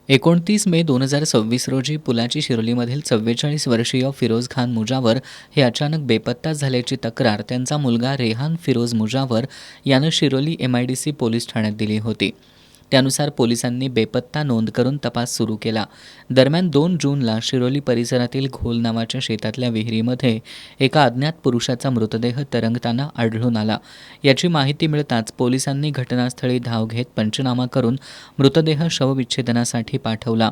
29 मे 2026 रोजी पुलाची शिरोलीमधील 44 वर्षीय फिरोज खान मुजावर हे अचानक बेपत्ता झाल्याची तक्रार त्यांचा मुलगा रेहान फिरोज मुजावर यानं शिरोली MIDC पोलीस ठाण्यात दिली होती. त्यानुसार पोलिसांनी बेपत्ता नोंद करून तपास सुरू केला. दरम्यान 2 जूनला शिरोली परिसरातील घोल नावाच्या शेतातल्या विहिरीमध्ये एका अज्ञात पुरुषाचा मृतदेह तरंगताना आढळून आला. याची माहिती मिळताच पोलिसांनी घटनास्थळी धाव घेत पंचनामा करून मृतदेह शवविच्छेदनासाठी पाठवला.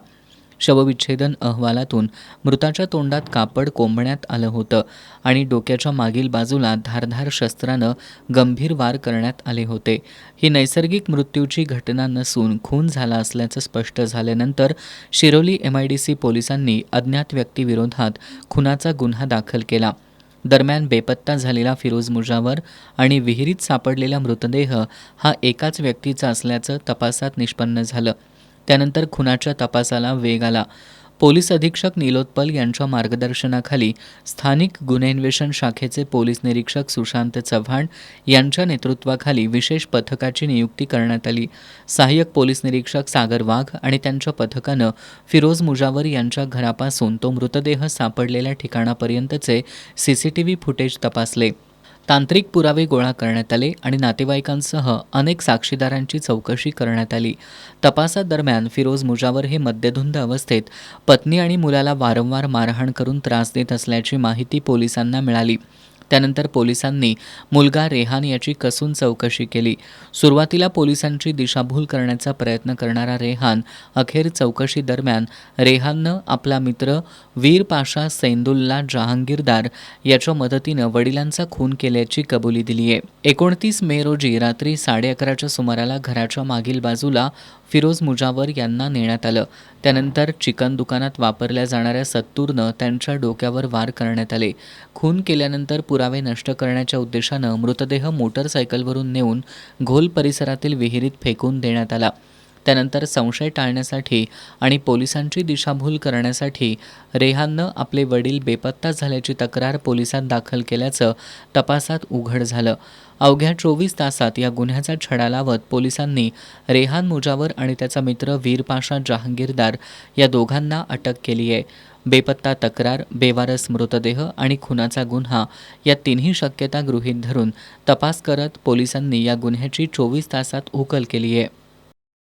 शवविच्छेदन अहवालातून मृताच्या तोंडात कापड कोंबण्यात आलं होतं आणि डोक्याच्या मागील बाजूला धारदार शस्त्रानं गंभीर वार करण्यात आले होते. ही नैसर्गिक मृत्यूची घटना नसून खून झाला असल्याचं स्पष्ट झाल्यानंतर शिरोली MIDC पोलिसांनी अज्ञात व्यक्तीविरोधात खुनाचा गुन्हा दाखल केला. दरम्यान बेपत्ता झालेला फिरोज मुजावर आणि विहिरीत सापडलेला मृतदेह हा एकाच व्यक्तीचा असल्याचं तपासात निष्पन्न झालं. त्यानंतर खुनाच्या तपासाला वेग आला. पोलीस अधीक्षक निलोत्पल यांच्या मार्गदर्शनाखाली स्थानिक गुन्हे अन्वेषण शाखेचे पोलीस निरीक्षक सुशांत चव्हाण यांच्या नेतृत्वाखाली विशेष पथकाची नियुक्ती करण्यात आली. सहाय्यक पोलीस निरीक्षक सागर वाघ आणि त्यांच्या पथकानं फिरोज मुजावर यांच्या घरापासून तो मृतदेह सापडलेल्या ठिकाणापर्यंतचे CCTV फुटेज तपासले. तांत्रिक पुरावे गोळा करण्यात आले आणि नातेवाईकांसह अनेक साक्षीदारांची चौकशी करण्यात आली. तपासादरम्यान फिरोज मुजावर हे मद्यधुंद अवस्थेत पत्नी आणि मुलाला वारंवार मारहाण करून त्रास देत असल्याची माहिती पोलिसांना मिळाली. त्यानंतर पोलिसांनी मुलगा रेहान याची कसून चौकशी केली. सुरुवातीला पोलिसांची दिशाभूल करण्याचा प्रयत्न करणारा रेहान अखेर चौकशी दरम्यान रेहाननं आपला मित्र वीर पाशा सैंदुल्ला जहांगीरदार याच्या मदतीनं वडिलांचा खून केल्याची कबुली दिली आहे. 29 मे रोजी रात्री 11:30च्या सुमाराला घराच्या मागील बाजूला फिरोज मुजावर यांना नेण्यात आलं. त्यानंतर चिकन दुकानात वापरल्या जाणाऱ्या सत्तूरनं त्यांच्या डोक्यावर वार करण्यात आले. खून केल्यानंतर पुरावे नष्ट करण्याच्या उद्देशानं मृतदेह मोटरसायकलवरून नेऊन घोल परिसरातील विहिरीत फेकून देण्यात आला. त्यानंतर संशय टाळण्यासाठी आणि पोलिसांची दिशाभूल करण्यासाठी रेहाननं आपले वडील बेपत्ता झाल्याची तक्रार पोलिसात दाखल केल्याचं तपासात उघड झालं. अवघ्या 24 तासात या गुन्ह्याचा छडा लावत पोलिसांनी रेहान मुजावर आणि त्याचा मित्र वीर पाशा जहांगीरदार या दोघांना अटक केली आहे. बेपत्ता तक्रार, बेवारस मृतदेह आणि खुनाचा गुन्हा या तिन्ही शक्यता गृहीत धरून तपास करत पोलिसांनी या गुन्ह्याची 24 तासात उकल केली आहे.